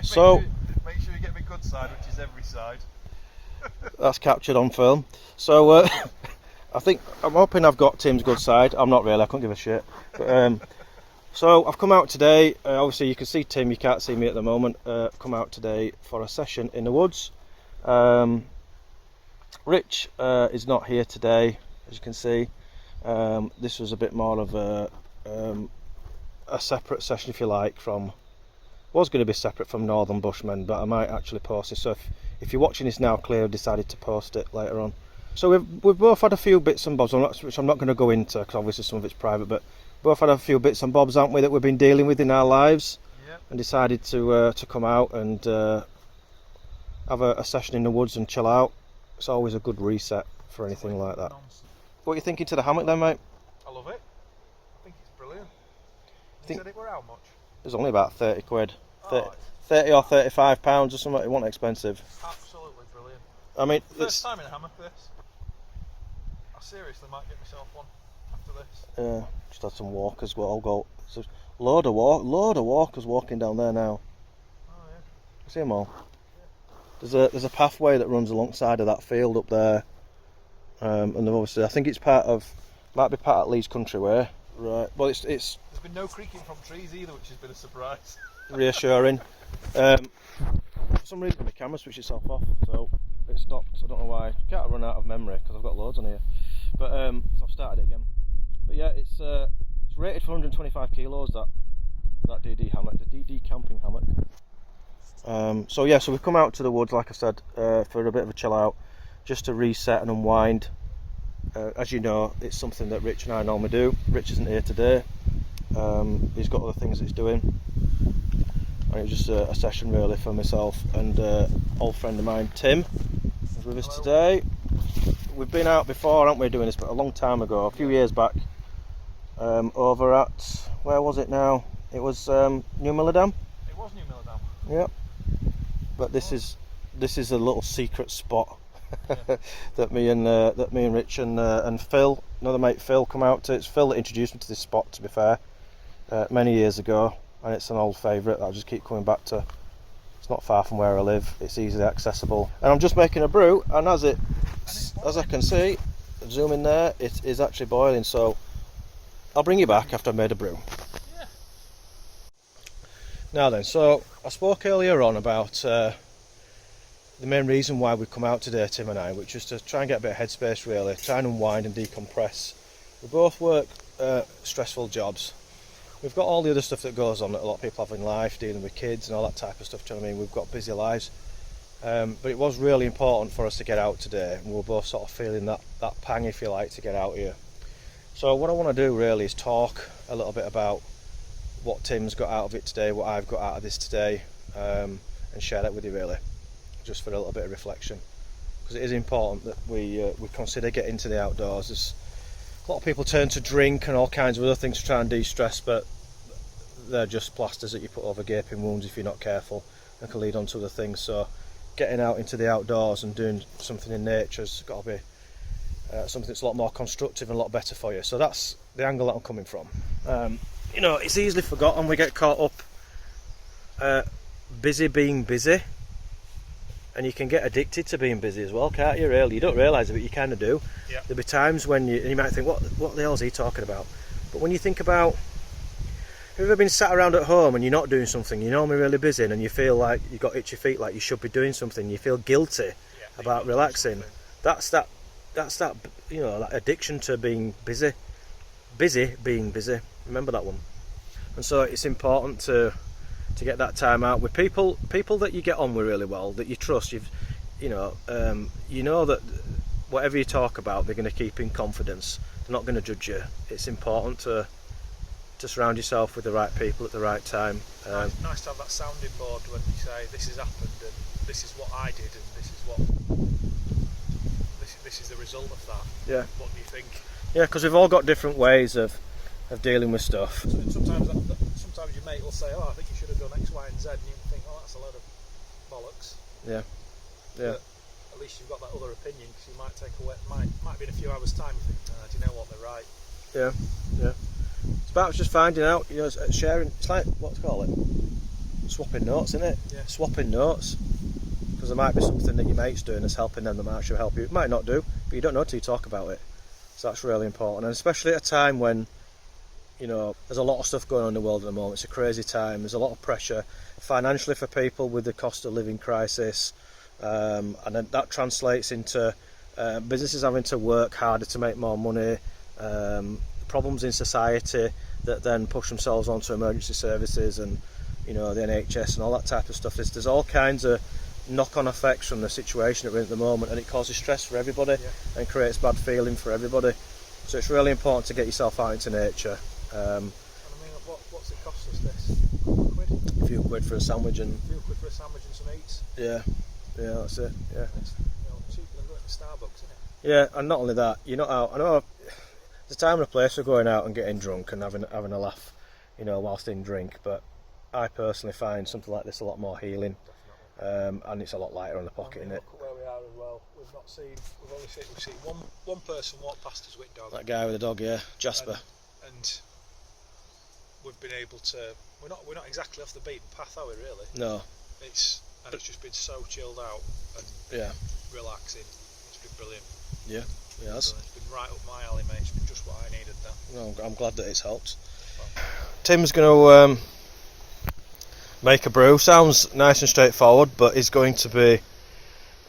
So make sure you get the good side, which is every side. that's captured on film. So I'm hoping I've got Tim's good side. I'm not really. I couldn't give a shit. But, so I've come out today. Obviously, you can see Tim. You can't see me at the moment. Come out today for a session in the woods. Rich is not here today, as you can see. This was a bit more of a separate session, if you like, from. Was going to be separate from Northern Bushmen, but I might actually post it. So if you're watching this now, Claire decided to post it later on. So we've both had a few bits and bobs, which I'm not going to go into because obviously some of it's private, but both had a few bits and bobs, haven't we, that we've been dealing with in our lives. Yep. And decided to come out and have a session in the woods and chill out. It's always a good reset for anything like that. Nonsense. What are you thinking to the hammock then, mate? I love it. I think it's brilliant. You said it were how much? It was only about 30 quid. Oh, 30 or 35 pounds or something. It wasn't expensive. Absolutely brilliant. I mean, First time in a hammock, this. I seriously might get myself one after this. Yeah, just had some walkers. There's a load of walkers walking down there now. Oh yeah. You see them all? Yeah. There's a pathway that runs alongside of that field up there, and obviously I think might be part of Leeds Country Way, right? Well, it's There's been no creaking from trees either, which has been a surprise. reassuring. For some reason my camera switched itself off, so it stopped. I don't know why. Can't run out of memory because I've got loads on here. But so I've started it again. But yeah, it's rated for 125 kilos. That DD hammock, the DD camping hammock. So yeah, so we've come out to the woods, like I said, for a bit of a chill out, just to reset and unwind. As you know, it's something that Rich and I normally do. Rich isn't here today. He's got other things that he's doing. And it was just a session really for myself and old friend of mine, Tim, is with us today. We've been out before, haven't we, doing this, but a long time ago, a few years back, over at, where was it now? It was New Milladam? It was New Milladam. Yep. But this is a little secret spot that me and Rich and Phil, another mate Phil, come out to. It's Phil that introduced me to this spot, to be fair, many years ago. And it's an old favourite that I just keep coming back to. It's not far from where I live, it's easily accessible. And I'm just making a brew, and as I can see, zoom in there, it is actually boiling, so I'll bring you back after I've made a brew. Yeah. Now then, so I spoke earlier on about the main reason why we've come out today, Tim and I, which is to try and get a bit of headspace really, try and unwind and decompress. We both work stressful jobs. We've got all the other stuff that goes on that a lot of people have in life, dealing with kids and all that type of stuff, do you know what I mean? We've got busy lives. But it was really important for us to get out today, and we were both sort of feeling that pang, if you like, to get out here. So what I want to do really is talk a little bit about what Tim's got out of it today, what I've got out of this today, and share that with you really, just for a little bit of reflection. Because it is important that we consider getting to the outdoors. There's a lot of people turn to drink and all kinds of other things to try and de-stress, but they're just plasters that you put over gaping wounds if you're not careful, and can lead on to other things. So getting out into the outdoors and doing something in nature has got to be something that's a lot more constructive and a lot better for you. So that's the angle that I'm coming from. You know, it's easily forgotten. We get caught up busy being busy, and you can get addicted to being busy as well, can't you, really? You don't realise it, but you kind of do. Yeah. There'll be times when you might think, what the hell is he talking about? But when you think about, have you ever been sat around at home and you're not doing something, you're normally really busy, and you feel like you've got itchy feet, like you should be doing something, you feel guilty about relaxing. That's that, you know, that addiction to being busy. Busy being busy. Remember that one. And so it's important to get that time out with people that you get on with really well, that you trust. You know that whatever you talk about, they're going to keep in confidence. They're not going to judge you. It's important to surround yourself with the right people at the right time. Nice to have that sounding board when you say this has happened and this is what I did and this is the result of that. Yeah. What do you think? Yeah, because we've all got different ways of dealing with stuff. Sometimes your mate will say, "Oh, I think you should have done X, Y, and Z," and you think, "Oh, that's a load of bollocks." Yeah. Yeah. But at least you've got that other opinion, because you might take away. Might be in a few hours' time. You think, "Do you know what? They're right." Yeah. Yeah. It's about just finding out, you know, sharing. It's like, what to call it? swapping notes, isn't it? Yeah. Swapping notes. Because there might be something that your mate's doing that's helping them that might actually help you. It might not do, but you don't know till you talk about it. So that's really important, and especially at a time when, you know, there's a lot of stuff going on in the world at the moment. It's a crazy time. There's a lot of pressure financially for people with the cost of living crisis, and then that translates into businesses having to work harder to make more money, problems in society that then push themselves onto emergency services and, you know, the NHS and all that type of stuff. There's all kinds of knock-on effects from the situation that we're in at the moment, and it causes stress for everybody and creates bad feeling for everybody. So it's really important to get yourself out into nature. And I mean, what's it cost us this? £100? A few quid for a sandwich and A few quid for a sandwich and some eats. yeah, that's it. Yeah, It's, cheaper than going to Starbucks, isn't it? yeah, and not only that, you're not out. I know there's a time and a place for going out and getting drunk and having a laugh, you know, whilst in drink. But I personally find something like this a lot more healing. And it's a lot lighter on the pocket, isn't it? Look at where we are as well. We've seen one person walk past us with dog. That guy with the dog, yeah, Jasper. And we've been able to. We're not exactly off the beaten path, are we? Really? No. It's just been so chilled out and relaxing. It's been brilliant. Yeah, yeah. It's been right up my alley, mate. It's been just what I needed there. No, I'm glad that it's helped. Tim's going to make a brew. Sounds nice and straightforward, but he's going to be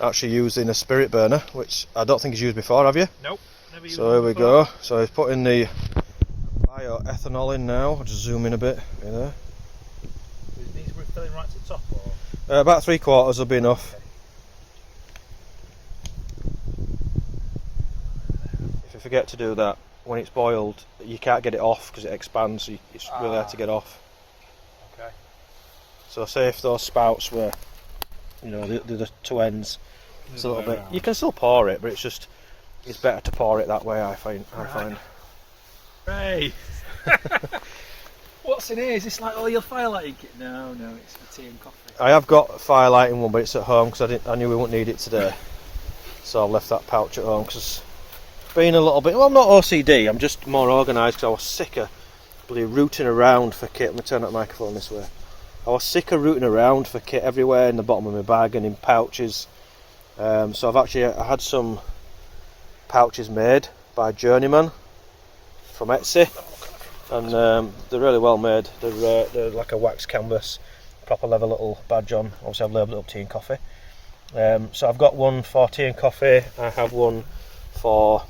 actually using a spirit burner, which I don't think he's used before, have you? Nope, never used. So here we go. So he's putting the bioethanol in now. I'll just zoom in a bit. You know, These we're filling right to the top, or about 3/4 will be enough. okay. If you forget to do that when it's boiled, you can't get it off because it expands. So it's really hard to get off. Okay. So say if those spouts were, you know, the two ends, it's a little bit. You can still pour it, but it's better to pour it that way. I find. Hey. What's in here? Is this like all your firelighting kit? No, it's for tea and coffee. I have got a firelighting one, but it's at home because I knew we wouldn't need it today. So I've left that pouch at home because being a little bit. Well, I'm not OCD. I'm just more organised because I was sick of bloody rooting around for kit. Let me turn that microphone this way. I was sick of rooting around for kit everywhere in the bottom of my bag and in pouches. So I had some pouches made by Journeyman from Etsy, and they're really well made. They're like a wax canvas, proper leather little badge on. Obviously I've labelled it up tea and coffee. So I've got one for tea and coffee. I have one for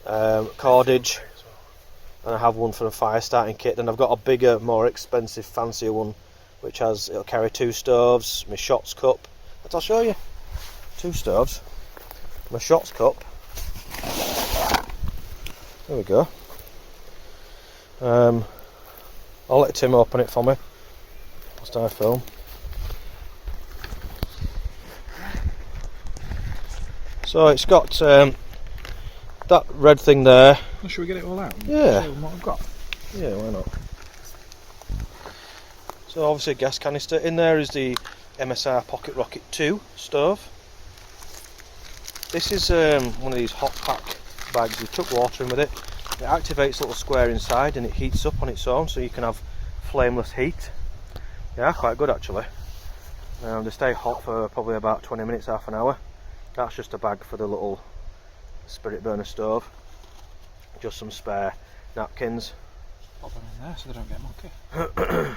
cordage. And I have one for a fire starting kit. Then I've got a bigger, more expensive, fancier one, which it'll carry 2 stoves, my shots cup. I'll show you. 2 stoves, my shots cup. There we go. I'll let Tim open it for me whilst I film. So it's got that red thing there. Well, should we get it all out? Yeah. Show them what I've got. Yeah, why not? So obviously a gas canister. In there is the MSR Pocket Rocket 2 stove. This is one of these hot pack bags. You chuck water in with it. It activates a little square inside and it heats up on its own, so you can have flameless heat. Yeah, quite good actually. They stay hot for probably about 20 minutes, half an hour. That's just a bag for the little spirit burner stove. Just some spare napkins. Pop them in there so they don't get mucky.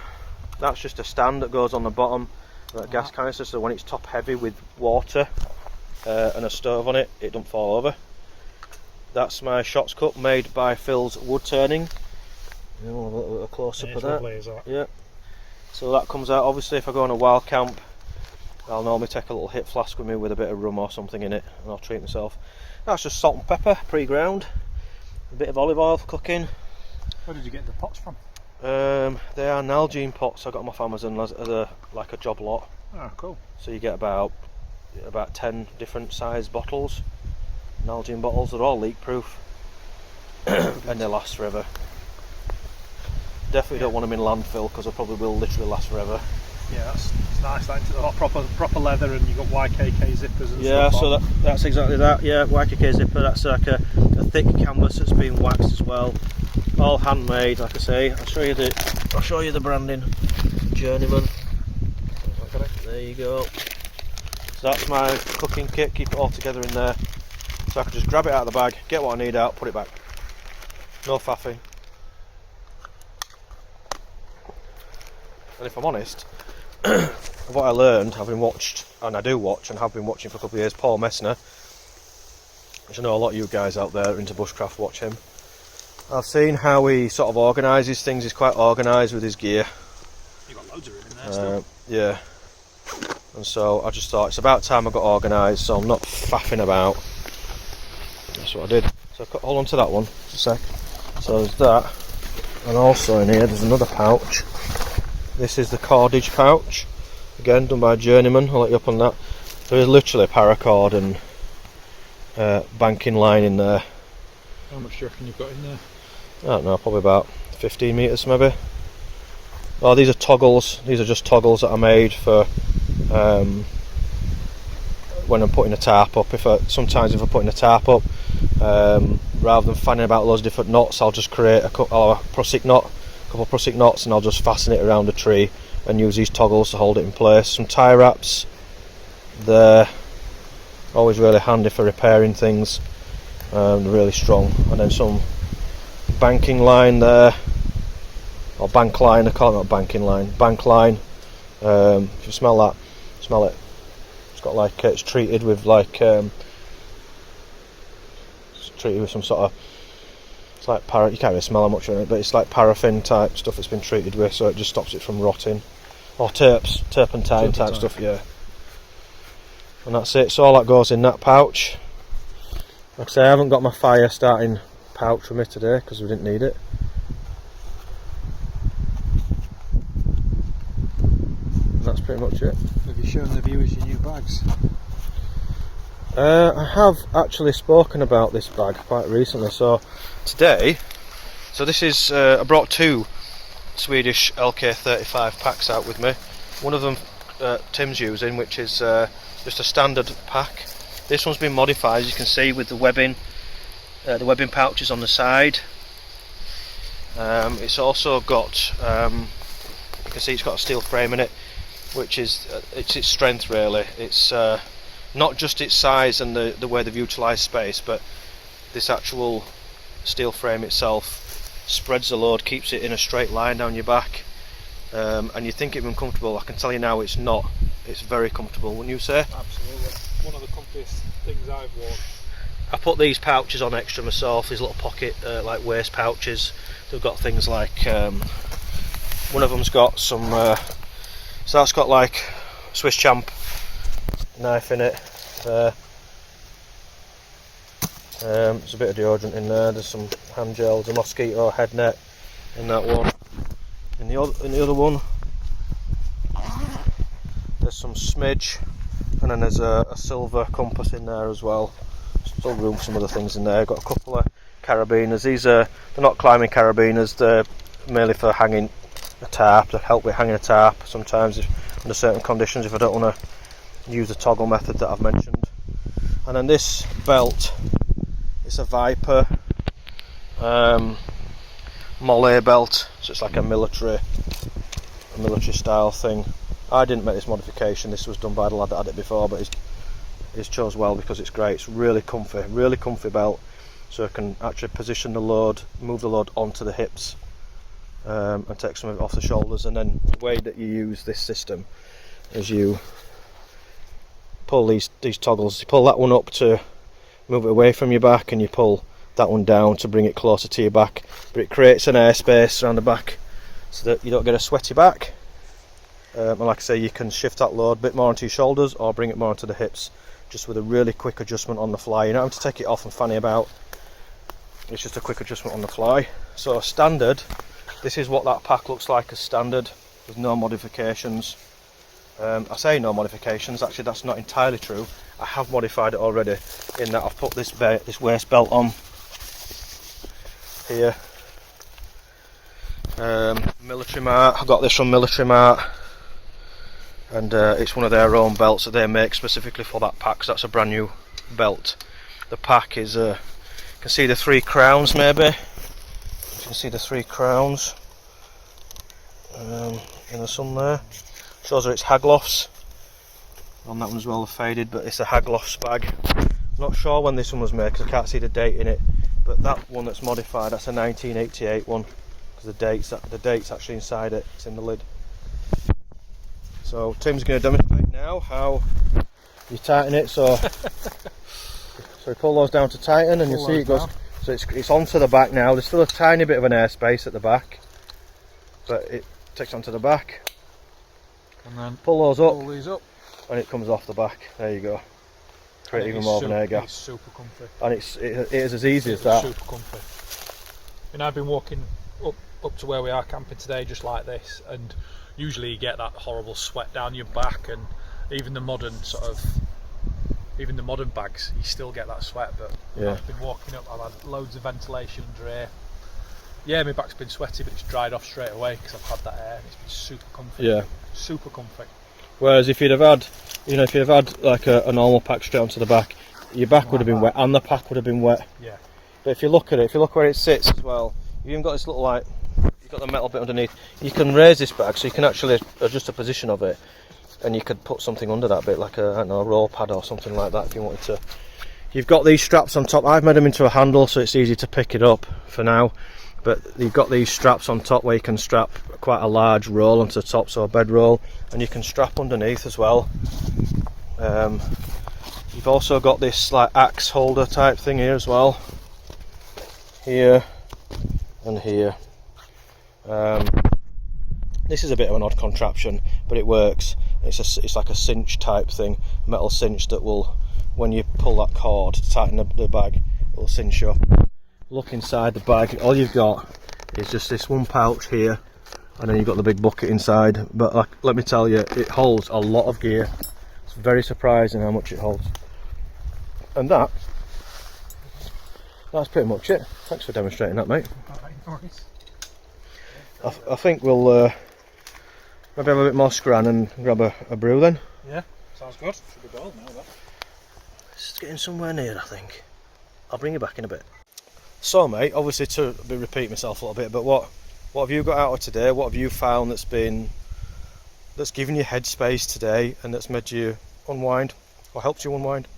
That's just a stand that goes on the bottom of that gas canister, so when it's top heavy with water and a stove on it, it don't fall over. That's my shots cup made by Phil's Wood Turning. You know, a close up of that. Lovely, is that? Yeah. So that comes out. Obviously, if I go on a wild camp, I'll normally take a little hip flask with me with a bit of rum or something in it, and I'll treat myself. That's just salt and pepper, pre-ground. A bit of olive oil for cooking. Where did you get the pots from? They are Nalgene pots. I got them off Amazon as a job lot. Oh, cool. So you get about 10 different size bottles. Nalgene bottles. They're all leak proof and they last forever. Definitely don't want them in landfill because they probably will literally last forever. Yeah, it's nice. That's a lot proper leather, and you've got YKK zippers and yeah, stuff. so that's exactly that. Yeah, YKK zipper. That's like a thick canvas that's been waxed as well. All handmade, like I say. I'll show you the branding. Journeyman. There you go. So that's my cooking kit, keep it all together in there. So I can just grab it out of the bag, get what I need out, put it back. No faffing. And if I'm honest, what I learned, having watched, and I do watch and have been watching for a couple of years, Paul Messner, which I know a lot of you guys out there into bushcraft watch him. I've seen how he sort of organises things. He's quite organised with his gear. You've got loads of room in there still. Yeah. And so I just thought it's about time I got organised, so I'm not faffing about. That's what I did. So hold on to that one just a sec. So there's that, and also in here there's another pouch. This is the cordage pouch, again done by Journeyman. I'll let you up on that. There is literally paracord and banking line in there. How much do you reckon you've got in there? I don't know, probably about 15 metres maybe. Oh, these are toggles. These are just toggles that I made for when I'm putting a tarp up. Sometimes if I'm putting a tarp up, rather than fanning about loads of different knots, I'll just create a couple of Prusik knots, and I'll just fasten it around a tree and use these toggles to hold it in place. Some tie wraps. They're always really handy for repairing things. Really strong. And then some banking line there, or bank line. I call it not banking line. Bank line. If you smell that, smell it. It's got like it's treated with like it's treated with some sort of. It's like you can't really smell how much on it, but it's like paraffin type stuff it's been treated with, so it just stops it from rotting. Or turpentine type stuff, yeah. And that's it. So all that goes in that pouch. Like I say, I haven't got my fire starting pouch with me today because we didn't need it. And that's pretty much it. Have you shown the viewers your new bags? I have actually spoken about this bag quite recently. So today, this is I brought two Swedish LK35 packs out with me. One of them Tim's using, which is just a standard pack. This one's been modified, as you can see, with the webbing pouches on the side. It's also got, you can see it's got a steel frame in it, which is it's its strength really. It's not just its size and the way they've utilised space, but this actual steel frame itself spreads the load, keeps it in a straight line down your back, and you think it would be uncomfortable. I can tell you now it's not. It's very comfortable, wouldn't you say? Absolutely. One of the comfiest things I've worn. I put these pouches on extra myself, these little pocket like waist pouches. They've got things like one of them's got some so that's got like Swiss Champ knife in it. There's a bit of deodorant in there, there's some hand gels, a mosquito head net in that one. In the other one there's some smidge, and then there's a silver compass in there as well. Still room for some other things in there. Got a couple of carabiners. These are, they're not climbing carabiners, they're merely for hanging a tarp, to help with hanging a tarp sometimes under certain conditions if I don't want to use the toggle method that I've mentioned. And then this belt, it's a Viper Mollet belt, so it's like a military style thing. I didn't make this modification, this was done by the lad that had it before, but he's chose well because it's great. It's really comfy belt, so I can actually position the load, move the load onto the hips, and take some of it off the shoulders. And then the way that you use this system is you pull these toggles. You pull that one up to move it away from your back, and you pull that one down to bring it closer to your back, but it creates an airspace around the back so that you don't get a sweaty back. And like I say, you can shift that load a bit more onto your shoulders or bring it more onto the hips, just with a really quick adjustment on the fly. You don't have to take it off and fanny about, it's just a quick adjustment on the fly. So standard, this is what that pack looks like as standard, with no modifications. I say no modifications, actually that's not entirely true. I have modified it already, in that I've put this waist belt on here. Military Mart, I got this from Military Mart, and it's one of their own belts that they make specifically for that pack, so that's a brand new belt. The pack is, you can see the 3 crowns maybe, you can see the 3 crowns, in the sun there. Shows her it's Haglofs. On that one as well, faded, but it's a Haglofs bag. Not sure when this one was made because I can't see the date in it, but that one that's modified, that's a 1988 one, because the date's actually inside it, it's in the lid. So Tim's going to demonstrate now how you tighten it. So you pull those down to tighten, and you see it goes. So it's onto the back now. There's still a tiny bit of an airspace at the back, but it takes onto the back. And then pull those up, pull these up, and it comes off the back. There you go. Create even more of an air gap. It's super comfy. And it is as easy as that. Super comfy. And I've been walking up to where we are camping today, just like this, and usually you get that horrible sweat down your back, and even the modern bags, you still get that sweat. But yeah. I've been walking up, I've had loads of ventilation under here. Yeah, my back's been sweaty, but it's dried off straight away because I've had that air, and it's been super comfy. Yeah. Super comfy. Whereas if you'd have had, like a normal pack straight onto the back, your back would have been wet, and the pack would have been wet. Yeah. But if you look at it, if you look where it sits as well, you've even got this little, like, you've got the metal bit underneath. You can raise this bag, so you can actually adjust the position of it, and you could put something under that bit, like a, I don't know, a roll pad or something like that if you wanted to. You've got these straps on top. I've made them into a handle so it's easy to pick it up for now. But you've got these straps on top where you can strap quite a large roll onto the top, so a bed roll, and you can strap underneath as well. You've also got this like axe holder type thing here as well, here and here. This is a bit of an odd contraption, but it works. It's like a cinch type thing, metal cinch that will, when you pull that cord to tighten the bag, it will cinch up. Look inside the bag, all you've got is just this one pouch here, and then you've got the big bucket inside. But let me tell you, it holds a lot of gear. It's very surprising how much it holds. And that's pretty much it. Thanks for demonstrating that, mate. I think we'll maybe have a bit more scran and grab a brew then. Yeah, sounds good. Should be boiled now, though. It's getting somewhere near, I think. I'll bring you back in a bit. So mate, obviously to repeat myself a little bit, but what have you got out of today? What have you found that's given you headspace today and that's made you unwind or helped you unwind?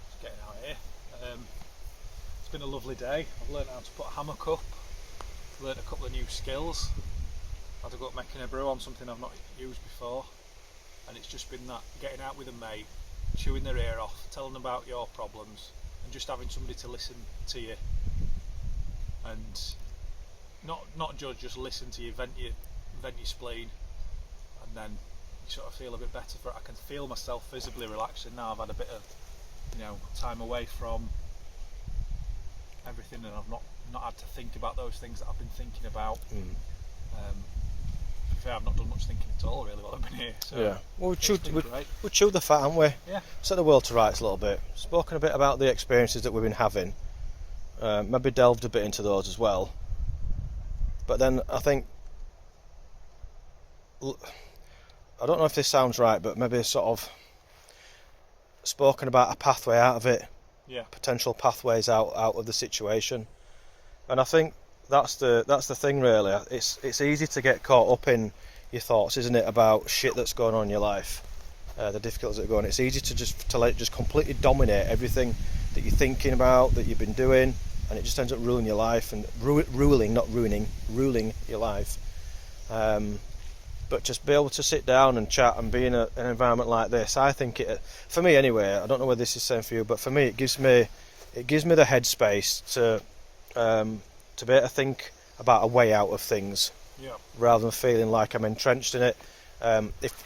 Just getting out here. It's been a lovely day. I've learned how to put a hammock up, learned a couple of new skills. I had to go up making a brew on something I've not used before, and it's just been that getting out with a mate, chewing their ear off, telling them about your problems, and just having somebody to listen to you. And not judge, just listen to you, vent your spleen, and then you sort of feel a bit better for it. I can feel myself visibly relaxing now. I've had a bit of time away from everything, and I've not had to think about those things that I've been thinking about. To be fair, I've not done much thinking at all really while I've been here. So yeah, well, we chewed the fat, haven't we? Yeah. Set the world to rights a little bit. Spoken a bit about the experiences that we've been having. Maybe delved a bit into those as well, but then I think, I don't know if this sounds right, but maybe sort of spoken about a pathway out of it, potential pathways out of the situation, and I think that's the thing really. It's easy to get caught up in your thoughts, isn't it, about shit that's going on in your life, the difficulties that are going on. It's easy to let it just completely dominate everything that you're thinking about, that you've been doing. And it just ends up ruining your life, and ruling your life. But just be able to sit down and chat and be in an environment like this, I think for me anyway, I don't know whether this is the same for you, but for me it gives me the headspace to be able to think about a way out of things, rather than feeling like I'm entrenched in it.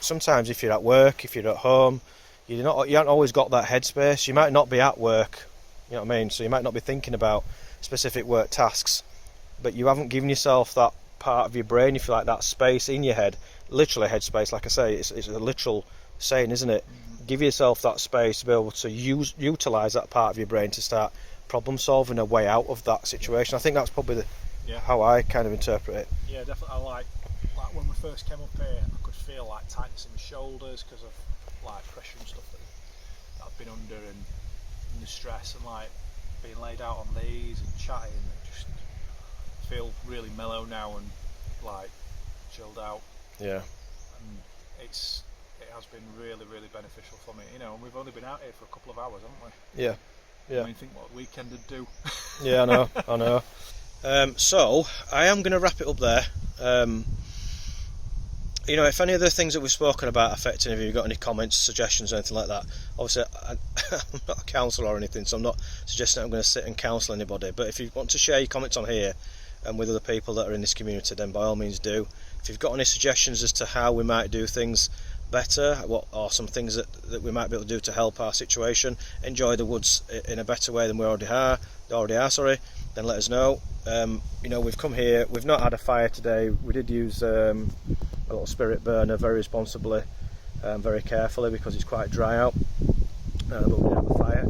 Sometimes if you're at work, if you're at home, you haven't always got that headspace. You might not be at work. You know what I mean? So you might not be thinking about specific work tasks, but you haven't given yourself that part of your brain, if you like, that space in your head, literally headspace, like I say, it's a literal saying, isn't it? Give yourself that space to be able to utilise that part of your brain to start problem solving a way out of that situation. I think that's probably how I kind of interpret it. Yeah, definitely. I like when we first came up here, I could feel like tightness in my shoulders because of like pressure and stuff that I've been under, and the stress, and like being laid out on these and chatting. I just feel really mellow now and like chilled out. Yeah. And it has been really, really beneficial for me, you know, and we've only been out here for a couple of hours, haven't we? Yeah. Yeah. I mean, think what a weekend would do. Yeah, I know, I know. So, I am going to wrap it up there. You know, if any of the things that we've spoken about affect any of you, got any comments, suggestions, or anything like that, obviously I'm not a counsellor or anything, so I'm not suggesting I'm going to sit and counsel anybody, but if you want to share your comments on here and with other people that are in this community, then by all means do. If you've got any suggestions as to how we might do things better, or some things that we might be able to do to help our situation, enjoy the woods in a better way than we already are, then let us know. You know, we've come here, we've not had a fire today. We did use a little spirit burner very responsibly, very carefully, because it's quite dry out, but we didn't have a fire.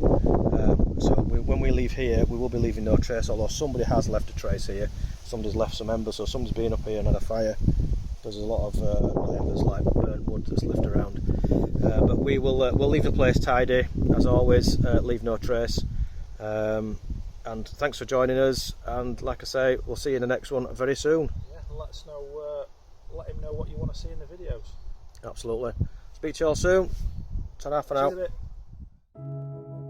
So when we leave here, we will be leaving no trace, although somebody has left a trace here. Somebody's left some embers, so somebody's been up here and had a fire. There's a lot of not embers, like burnt wood that's left around. But we'll leave the place tidy as always, leave no trace. And thanks for joining us, and like I say, we'll see you in the next one very soon. Yeah, and let us know, let him know what you want to see in the videos. Absolutely. Speak to you all soon. Ta-ra for now. See you in a bit.